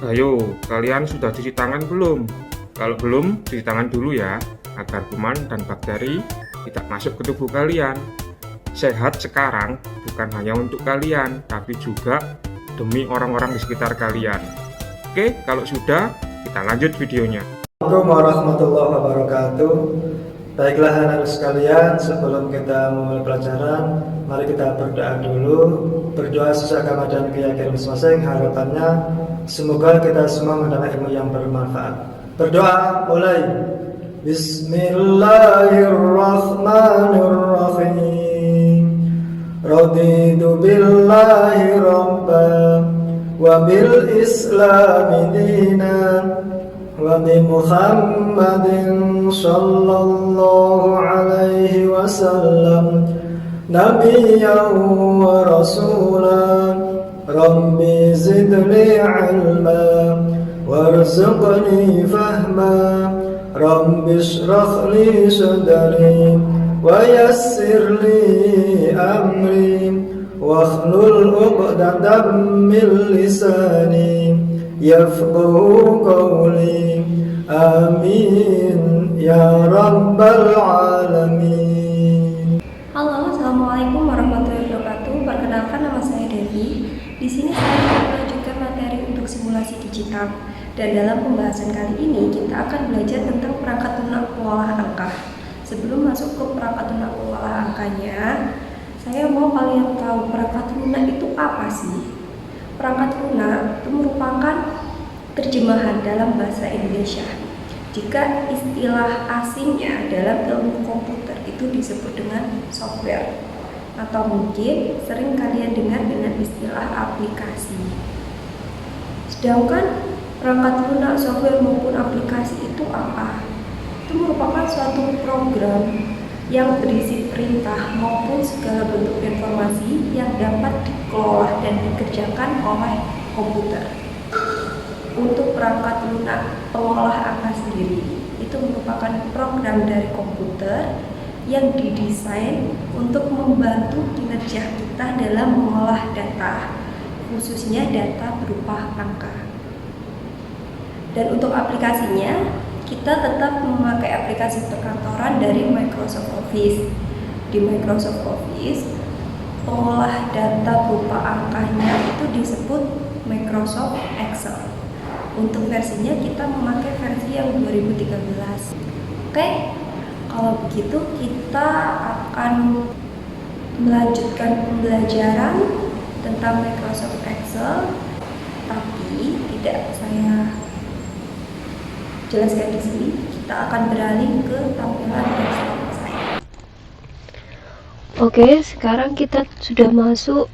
Ayo, kalian sudah cuci tangan belum? Kalau belum, cuci tangan dulu ya, agar kuman dan bakteri tidak masuk ke tubuh kalian. Sehat sekarang bukan hanya untuk kalian, tapi juga demi orang-orang di sekitar kalian. Oke, kalau sudah, kita lanjut videonya. Assalamualaikum warahmatullahi wabarakatuh. Baiklah anak-anak sekalian, sebelum kita memulai pelajaran, mari kita berdoa dulu. Berdoa sesuai agama dan keyakinan masing-masing. Harapannya semoga kita semua mendapat ilmu yang bermanfaat. Berdoa mulai. Bismillahirrahmanirrahim. Raditu billahi rabban wa bil islami dinan wa bi Muhammadin sallallahu alaihi wasallam nabiyyan wa rasulan. Rabbi zidni ilma warzuqni fahma. Rabbi shrah li sadri wa yassir li amri wakhlul 'uqdatam min lisani yafqahu qawli. Amin ya rabbal alamin. Halo, assalamualaikum warahmatullahi wabarakatuh. Perkenalkan, nama saya Devi. Di sini saya akan melanjutkan materi untuk simulasi digital. Dan dalam pembahasan kali ini kita akan belajar tentang perangkat lunak pengolah angka. Sebelum masuk ke perangkat lunak pengolah angkanya, saya mau kalian tahu perangkat lunak itu apa sih? Perangkat lunak itu merupakan terjemahan dalam bahasa Indonesia. Jika istilah asingnya dalam ilmu komputer itu disebut dengan software, atau mungkin sering kalian dengar dengan istilah aplikasi. Sedangkan perangkat lunak software maupun aplikasi itu apa? Itu merupakan suatu program yang berisi perintah maupun segala bentuk informasi yang dapat dikelola dan dikerjakan oleh komputer. Untuk perangkat lunak pengolah angka sendiri, itu merupakan program dari komputer yang didesain untuk membantu kinerja kita dalam mengolah data, khususnya data berupa angka. Dan untuk aplikasinya, kita tetap memakai aplikasi perkantoran dari Microsoft Office. Di Microsoft Office, pengolah data berupa angkanya itu disebut Microsoft Excel. Untuk versinya kita memakai versi yang 2013. Oke, kalau begitu kita akan melanjutkan pembelajaran tentang Microsoft Excel, tapi tidak saya jelaskan di sini. Kita akan beralih ke tampilan desktop saya. Oke, sekarang kita sudah masuk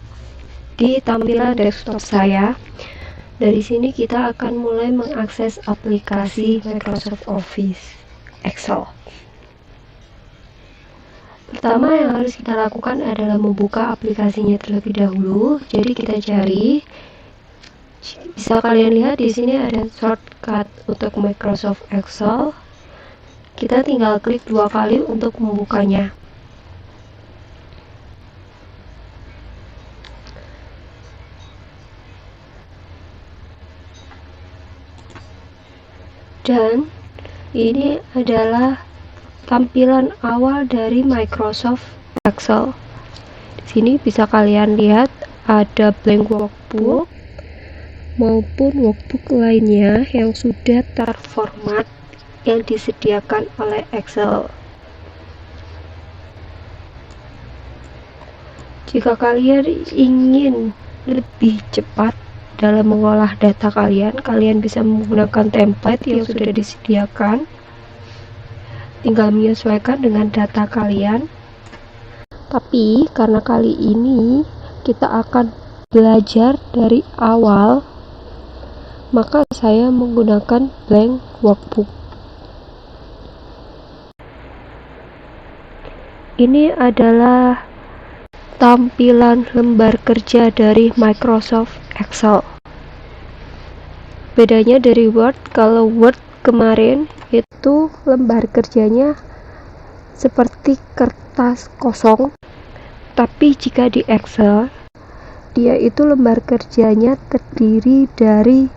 di tampilan desktop saya. Dari sini kita akan mulai mengakses aplikasi Microsoft Office Excel. Pertama yang harus kita lakukan adalah membuka aplikasinya terlebih dahulu. Jadi kita cari, bisa kalian lihat di sini ada shortcut untuk Microsoft Excel. Kita tinggal klik 2 kali untuk membukanya. Dan ini adalah tampilan awal dari Microsoft Excel. Di sini bisa kalian lihat ada blank workbook maupun workbook lainnya yang sudah terformat yang disediakan oleh Excel. Jika kalian ingin lebih cepat dalam mengolah data kalian bisa menggunakan template yang sudah disediakan. Tinggal menyesuaikan dengan data kalian. Tapi karena kali ini kita akan belajar dari awal, maka saya menggunakan blank workbook. Ini adalah tampilan lembar kerja dari Microsoft Excel. Bedanya dari Word, kalau Word kemarin itu lembar kerjanya seperti kertas kosong, tapi jika di Excel dia itu lembar kerjanya terdiri dari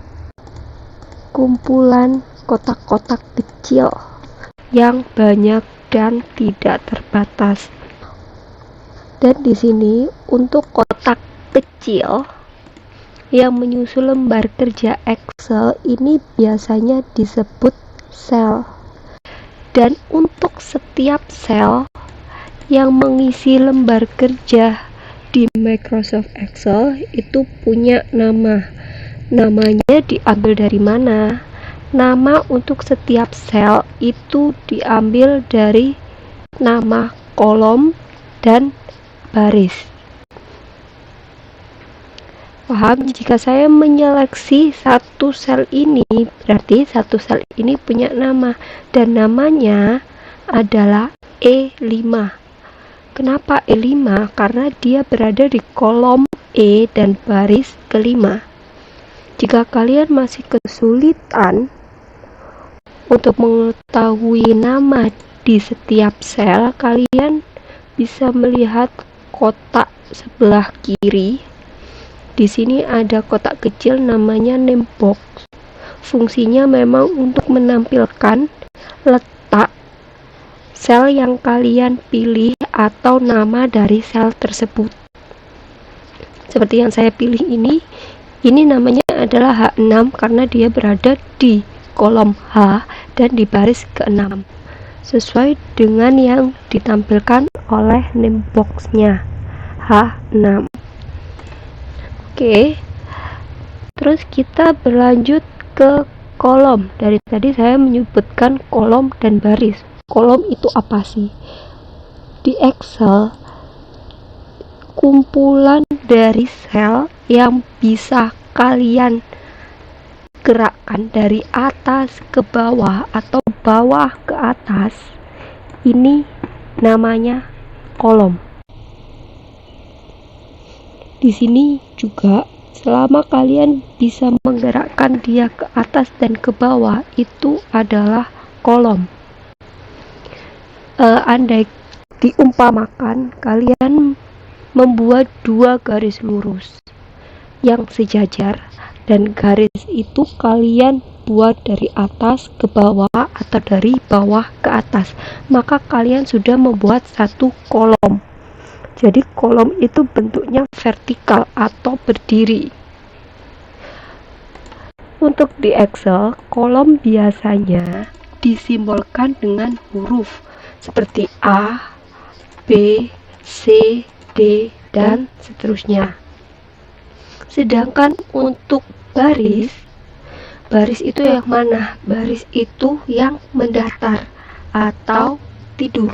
kumpulan kotak-kotak kecil yang banyak dan tidak terbatas. Dan di sini untuk kotak kecil yang menyusul lembar kerja Excel ini biasanya disebut sel. Dan untuk setiap sel yang mengisi lembar kerja di Microsoft Excel itu punya nama. Namanya diambil dari mana? Nama untuk setiap sel itu diambil dari nama kolom dan baris. Paham? Jika saya menyeleksi satu sel ini, berarti satu sel ini punya nama, dan namanya adalah E5. Kenapa E5? Karena dia berada di kolom E dan baris kelima. Jika kalian masih kesulitan untuk mengetahui nama di setiap sel, kalian bisa melihat kotak sebelah kiri. Di sini ada kotak kecil namanya name box. Fungsinya memang untuk menampilkan letak sel yang kalian pilih atau nama dari sel tersebut. Seperti yang saya pilih ini namanya adalah H6 karena dia berada di kolom H dan di baris ke-6. Sesuai dengan yang ditampilkan oleh name box-nya H6. Oke. Terus kita berlanjut ke kolom. Dari tadi saya menyebutkan kolom dan baris. Kolom itu apa sih? Di Excel, kumpulan dari sel yang bisa kalian gerakkan dari atas ke bawah atau bawah ke atas, ini namanya kolom. Di sini juga selama kalian bisa menggerakkan dia ke atas dan ke bawah, itu adalah kolom. Andai diumpamakan kalian membuat dua garis lurus yang sejajar, dan garis itu kalian buat dari atas ke bawah atau dari bawah ke atas, maka kalian sudah membuat satu kolom. Jadi kolom itu bentuknya vertikal atau berdiri. Untuk di Excel, kolom biasanya disimbolkan dengan huruf seperti A, B, C, D, dan seterusnya. Sedangkan untuk baris itu yang mana? Baris itu yang mendatar atau tidur.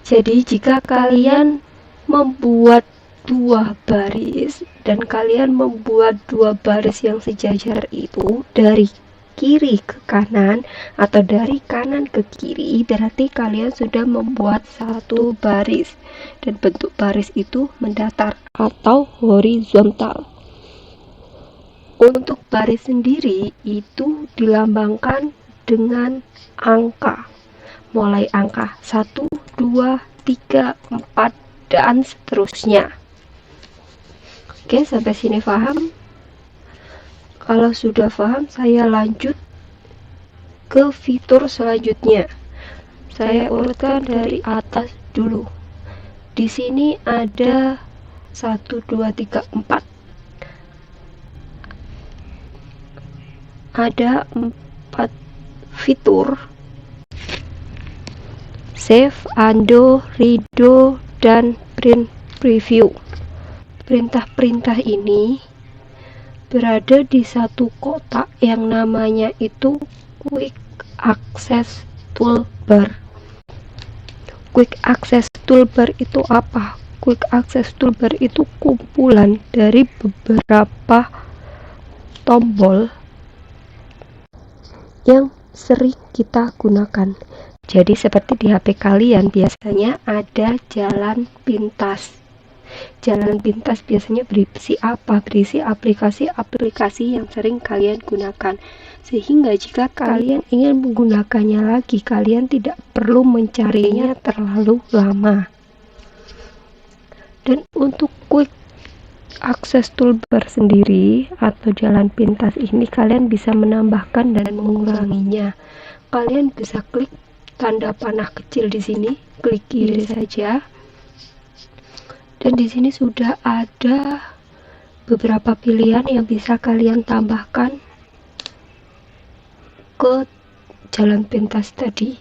Jadi jika kalian membuat dua baris dan kalian membuat dua baris yang sejajar itu dari kiri ke kanan atau dari kanan ke kiri, berarti kalian sudah membuat satu baris, dan bentuk baris itu mendatar atau horizontal. Untuk baris sendiri itu dilambangkan dengan angka, mulai angka 1, 2, 3, 4, dan seterusnya. Oke, sampai sini paham? Kalau sudah paham, saya lanjut ke fitur selanjutnya. Saya urutkan dari atas dulu. Di sini ada 1, 2, 3, 4. Ada 4 fitur. Save, undo, redo, dan print preview. Perintah-perintah ini berada di satu kotak yang namanya itu Quick Access Toolbar. Quick Access Toolbar itu apa? Quick Access Toolbar itu kumpulan dari beberapa tombol yang sering kita gunakan. Jadi seperti di HP kalian biasanya ada jalan pintas. Jalan pintas biasanya berisi apa? Berisi aplikasi-aplikasi yang sering kalian gunakan. Sehingga jika kalian ingin menggunakannya lagi, kalian tidak perlu mencarinya terlalu lama. Dan untuk Quick akses toolbar sendiri atau jalan pintas ini kalian bisa menambahkan dan menguranginya. Kalian bisa klik tanda panah kecil di sini, klik kiri saja. Dan di sini sudah ada beberapa pilihan yang bisa kalian tambahkan ke jalan pintas tadi.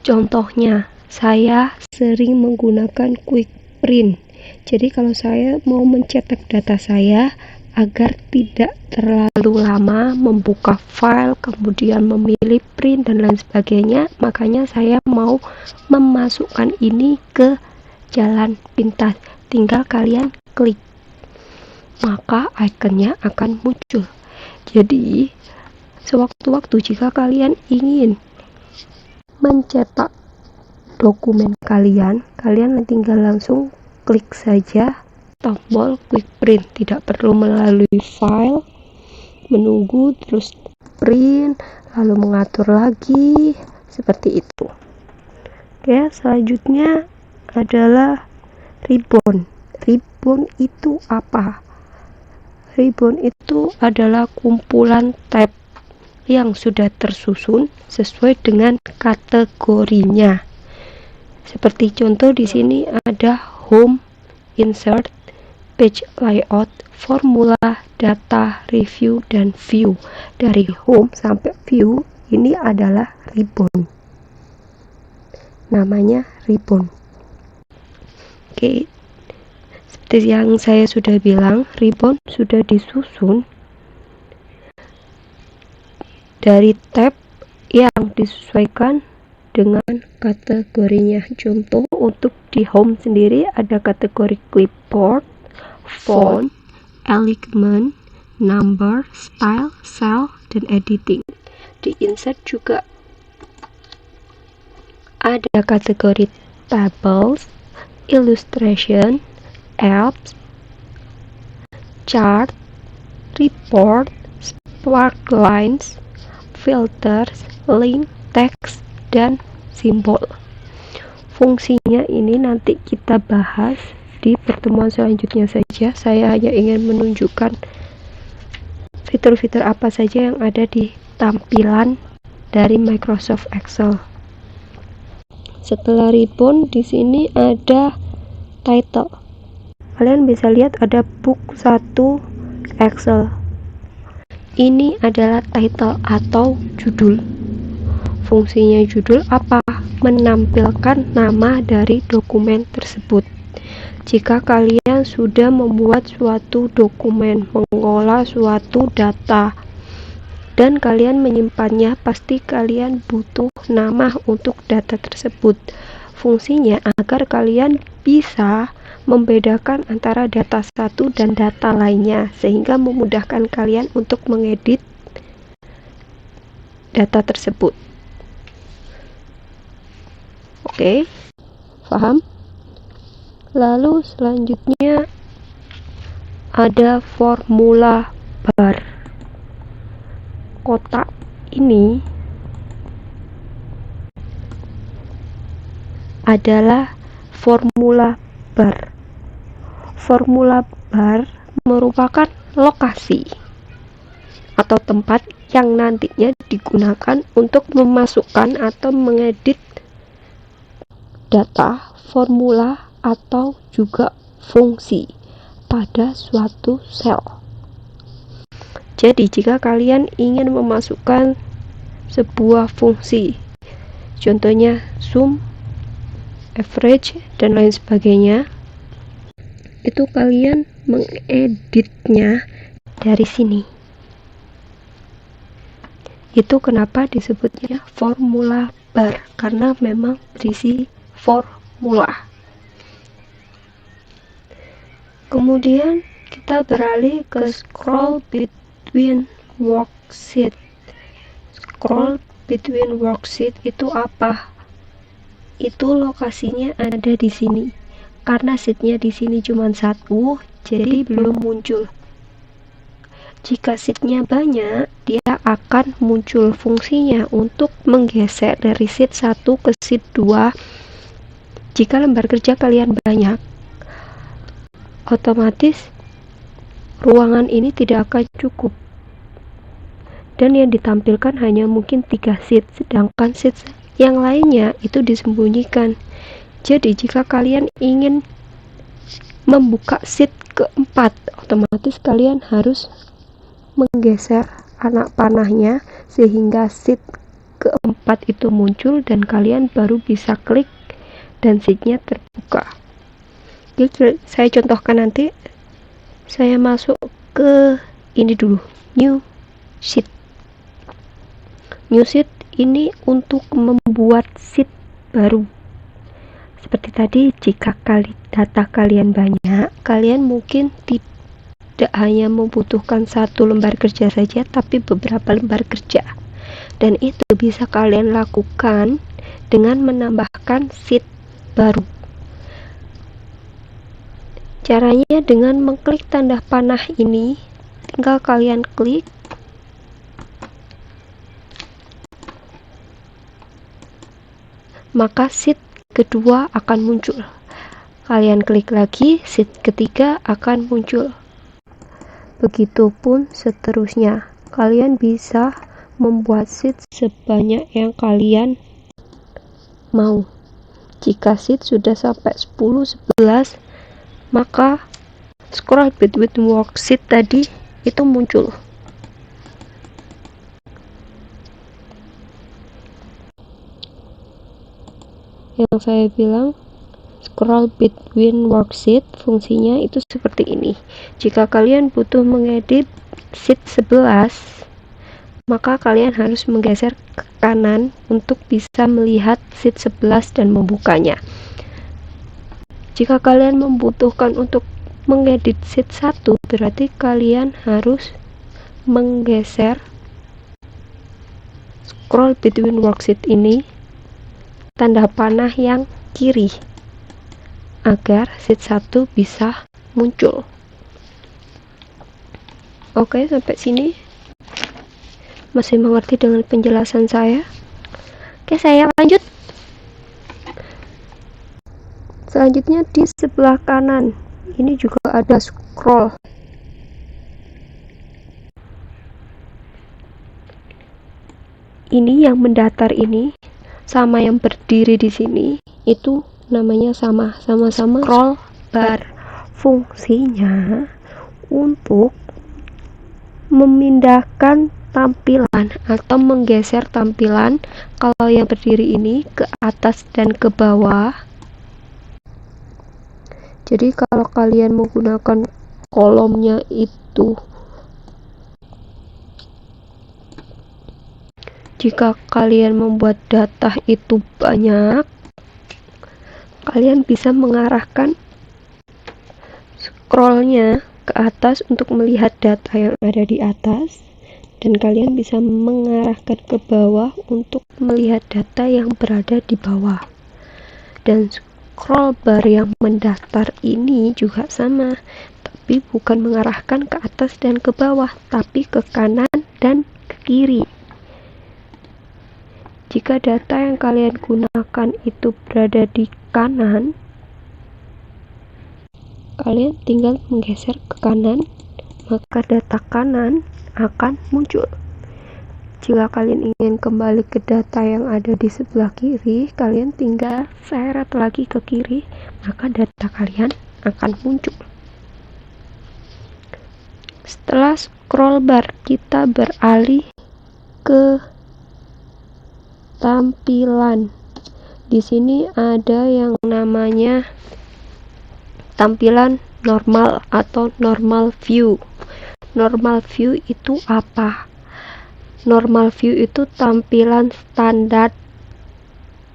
Contohnya, saya sering menggunakan quick print. Jadi kalau saya mau mencetak data saya agar tidak terlalu lama membuka file, kemudian memilih print dan lain sebagainya, makanya saya mau memasukkan ini ke jalan pintas. Tinggal kalian klik, maka ikonnya akan muncul. Jadi sewaktu-waktu jika kalian ingin mencetak dokumen kalian tinggal langsung klik saja tombol quick print, tidak perlu melalui file, menunggu terus print, lalu mengatur lagi, seperti itu. Oke, selanjutnya adalah ribbon. Ribbon itu apa? Ribbon itu adalah kumpulan tab yang sudah tersusun sesuai dengan kategorinya. Seperti contoh di sini ada home, insert, page layout, formula, data, review, dan view. Dari home sampai view ini adalah ribbon. Namanya ribbon. Oke. Seperti yang saya sudah bilang, ribbon sudah disusun dari tab yang disesuaikan dengan kategorinya. Contoh untuk di home sendiri ada kategori clipboard, font, alignment, number, style, cell, dan editing. Di insert juga ada kategori tables, illustration, apps, chart, report, sparklines, filters, link, text, dan simbol. Fungsinya ini nanti kita bahas di pertemuan selanjutnya saja. Saya hanya ingin menunjukkan fitur-fitur apa saja yang ada di tampilan dari Microsoft Excel. Setelah ribbon, di sini ada title. Kalian bisa lihat ada book 1 Excel. Ini adalah title atau judul. Fungsinya judul apa? Menampilkan nama dari dokumen tersebut. Jika kalian sudah membuat suatu dokumen, mengolah suatu data, dan kalian menyimpannya, pasti kalian butuh nama untuk data tersebut. Fungsinya agar kalian bisa membedakan antara data satu dan data lainnya, sehingga memudahkan kalian untuk mengedit data tersebut. Oke, paham? Lalu selanjutnya ada formula bar. Kotak ini adalah formula bar. Formula bar merupakan lokasi atau tempat yang nantinya digunakan untuk memasukkan atau mengedit data, formula, atau juga fungsi pada suatu sel. Jadi jika kalian ingin memasukkan sebuah fungsi, contohnya sum, average, dan lain sebagainya, itu kalian mengeditnya dari sini. Itu kenapa disebutnya formula bar, karena memang berisi formula. Kemudian kita beralih ke scroll between worksheet. Scroll between worksheet itu apa? Itu lokasinya ada di sini. Karena sheetnya di sini cuma satu, jadi belum muncul. Jika sheetnya banyak, dia akan muncul fungsinya untuk menggeser dari sheet 1 ke sheet 2. Jika lembar kerja kalian banyak, otomatis ruangan ini tidak akan cukup. Dan yang ditampilkan hanya mungkin 3 sheet, sedangkan sheet yang lainnya itu disembunyikan. Jadi jika kalian ingin membuka sheet keempat, otomatis kalian harus menggeser anak panahnya sehingga sheet keempat itu muncul dan kalian baru bisa klik dan sheetnya terbuka. Jadi saya contohkan nanti. Saya masuk ke ini dulu, new sheet. New sheet ini untuk membuat sheet baru. Seperti tadi, jika data kalian banyak, kalian mungkin tidak hanya membutuhkan 1 lembar kerja saja, tapi beberapa lembar kerja. Dan itu bisa kalian lakukan dengan menambahkan sheet baru. Caranya dengan mengklik tanda panah ini, tinggal kalian klik. Maka sheet kedua akan muncul. Kalian klik lagi, sheet ketiga akan muncul. Begitupun seterusnya. Kalian bisa membuat sheet sebanyak yang kalian mau. Jika sheet sudah sampai 10, 11, maka scroll between worksheet tadi itu muncul. Yang saya bilang scroll between worksheet fungsinya itu seperti ini. Jika kalian butuh mengedit sheet 11, maka kalian harus menggeser ke kanan untuk bisa melihat sheet 11 dan membukanya. Jika kalian membutuhkan untuk mengedit sheet 1, berarti kalian harus menggeser scroll between worksheet ini tanda panah yang kiri agar sheet 1 bisa muncul. Oke, sampai sini masih mengerti dengan penjelasan saya? Oke, saya lanjut. Selanjutnya di sebelah kanan ini juga ada scroll. Ini yang mendatar ini sama yang berdiri di sini itu namanya sama-sama scroll bar. Fungsinya untuk memindahkan tampilan atau menggeser tampilan kalau yang berdiri ini ke atas dan ke bawah. Jadi kalau kalian menggunakan kolomnya itu, jika kalian membuat data itu banyak, kalian bisa mengarahkan scrollnya ke atas untuk melihat data yang ada di atas, dan kalian bisa mengarahkan ke bawah untuk melihat data yang berada di bawah. Dan scroll bar yang mendatar ini juga sama, tapi bukan mengarahkan ke atas dan ke bawah, tapi ke kanan dan ke kiri. Jika data yang kalian gunakan itu berada di kanan, kalian tinggal menggeser ke kanan, maka data kanan akan muncul. Jika kalian ingin kembali ke data yang ada di sebelah kiri, kalian tinggal seret lagi ke kiri, maka data kalian akan muncul. Setelah scroll bar, kita beralih ke tampilan. Di sini ada yang namanya tampilan normal atau normal view. Normal view itu apa? Normal view itu tampilan standar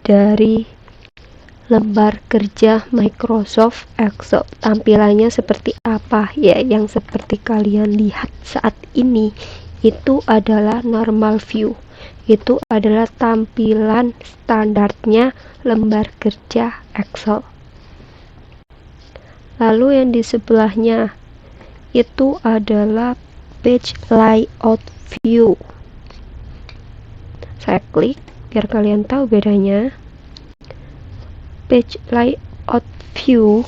dari lembar kerja Microsoft Excel. Tampilannya seperti apa? Ya, yang seperti kalian lihat saat ini itu adalah normal view. Itu adalah tampilan standarnya lembar kerja Excel. Lalu yang di sebelahnya itu adalah page layout view. Saya klik biar kalian tahu bedanya. Page layout view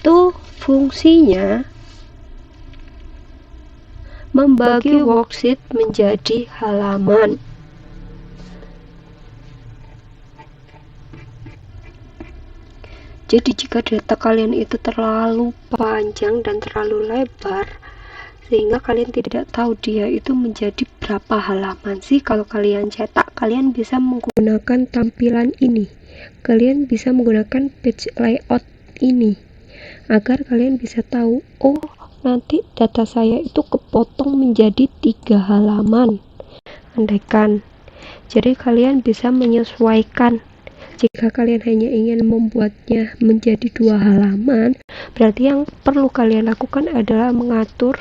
itu fungsinya membagi worksheet menjadi halaman. Jadi jika data kalian itu terlalu panjang dan terlalu lebar, sehingga kalian tidak tahu dia itu menjadi berapa halaman sih kalau kalian cetak, kalian bisa menggunakan tampilan ini. Kalian bisa menggunakan page layout ini agar kalian bisa tahu, oh nanti data saya itu kepotong menjadi 3 halaman. Andaikan. Jadi kalian bisa menyesuaikan. Jika kalian hanya ingin membuatnya menjadi 2 halaman, berarti yang perlu kalian lakukan adalah mengatur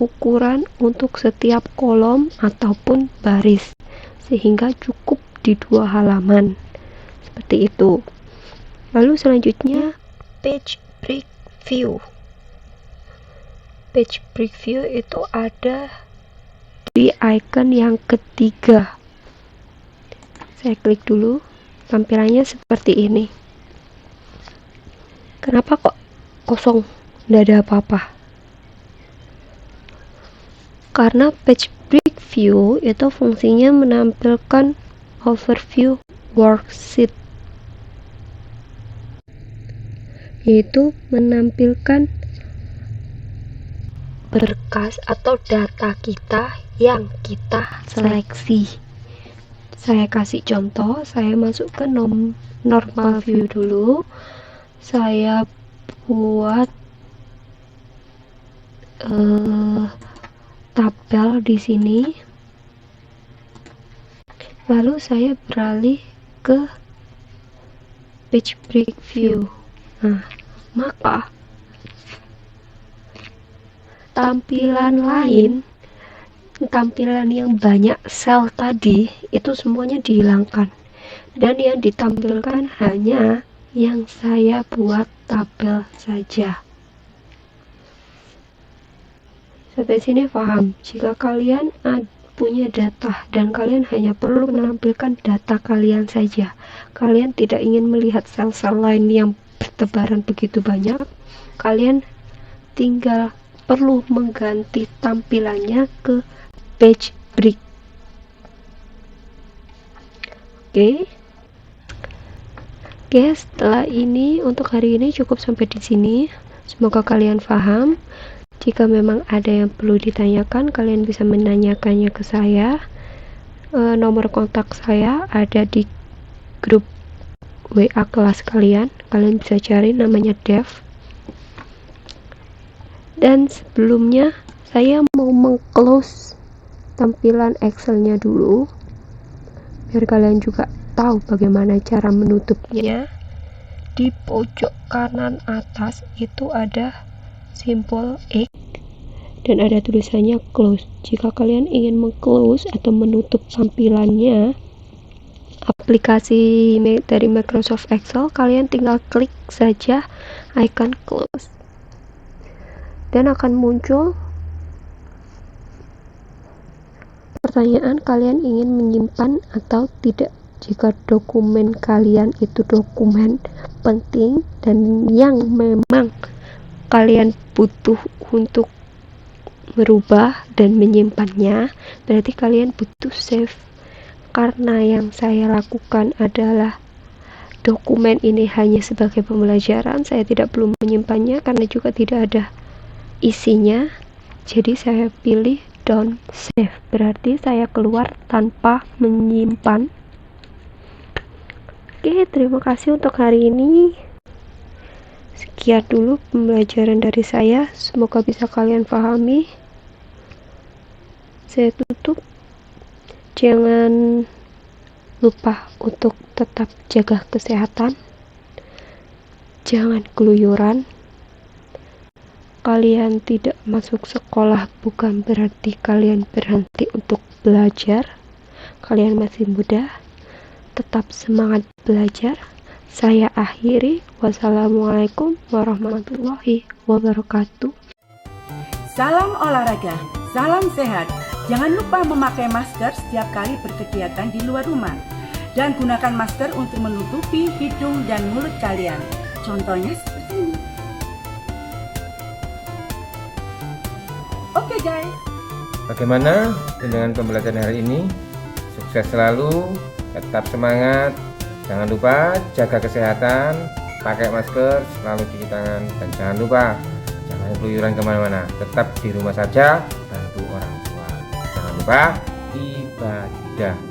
ukuran untuk setiap kolom ataupun baris, sehingga cukup di 2 halaman. Seperti itu. Lalu selanjutnya, page break view. Page break view itu ada di icon yang ketiga. Saya klik dulu. Tampilannya seperti ini. Kenapa kok kosong? Tidak ada apa-apa. Karena page break view itu fungsinya menampilkan overview worksheet, yaitu menampilkan berkas atau data kita yang kita seleksi. Saya kasih contoh, saya masuk ke normal view dulu. Saya buat tabel di sini. Lalu saya beralih ke page break view. Nah, maka tampilan yang banyak sel tadi itu semuanya dihilangkan, dan yang ditampilkan hanya yang saya buat tabel saja. Sampai sini paham? Jika kalian punya data dan kalian hanya perlu menampilkan data kalian saja, kalian tidak ingin melihat sel-sel lain yang bertebaran begitu banyak, kalian tinggal perlu mengganti tampilannya ke page break. Oke, setelah ini untuk hari ini cukup sampai di sini. Semoga kalian paham. Jika memang ada yang perlu ditanyakan, kalian bisa menanyakannya ke saya. Nomor kontak saya ada di grup WA kelas kalian. Kalian bisa cari, namanya Dev. Dan sebelumnya saya mau meng-close tampilan Excel-nya dulu, biar kalian juga tahu bagaimana cara menutupnya. Di pojok kanan atas itu ada simbol X dan ada tulisannya close. Jika kalian ingin meng-close atau menutup tampilannya aplikasi dari Microsoft Excel, kalian tinggal klik saja icon close dan akan muncul pertanyaan, kalian ingin menyimpan atau tidak. Jika dokumen kalian itu dokumen penting dan yang memang kalian butuh untuk merubah dan menyimpannya, berarti kalian butuh save. Karena yang saya lakukan adalah dokumen ini hanya sebagai pembelajaran, saya tidak perlu menyimpannya karena juga tidak ada isinya, jadi saya pilih don't save, berarti saya keluar tanpa menyimpan. Oke, terima kasih untuk hari ini. Sekian dulu pembelajaran dari saya, semoga bisa kalian pahami. Saya tutup. Jangan lupa untuk tetap jaga kesehatan, jangan keluyuran. Kalian tidak masuk sekolah bukan berarti kalian berhenti untuk belajar. Kalian masih muda, tetap semangat belajar. Saya akhiri. Wassalamualaikum warahmatullahi wabarakatuh. Salam olahraga, salam sehat. Jangan lupa memakai masker setiap kali berkegiatan di luar rumah. Dan gunakan masker untuk menutupi hidung dan mulut kalian. Contohnya seperti ini. Oke guys. Bagaimana dengan pembelajaran hari ini? Sukses selalu, tetap semangat, jangan lupa jaga kesehatan, pakai masker, selalu cuci tangan, dan jangan lupa jangan keluyuran kemana-mana, tetap di rumah saja, bantu orang tua. Jangan lupa ibadah.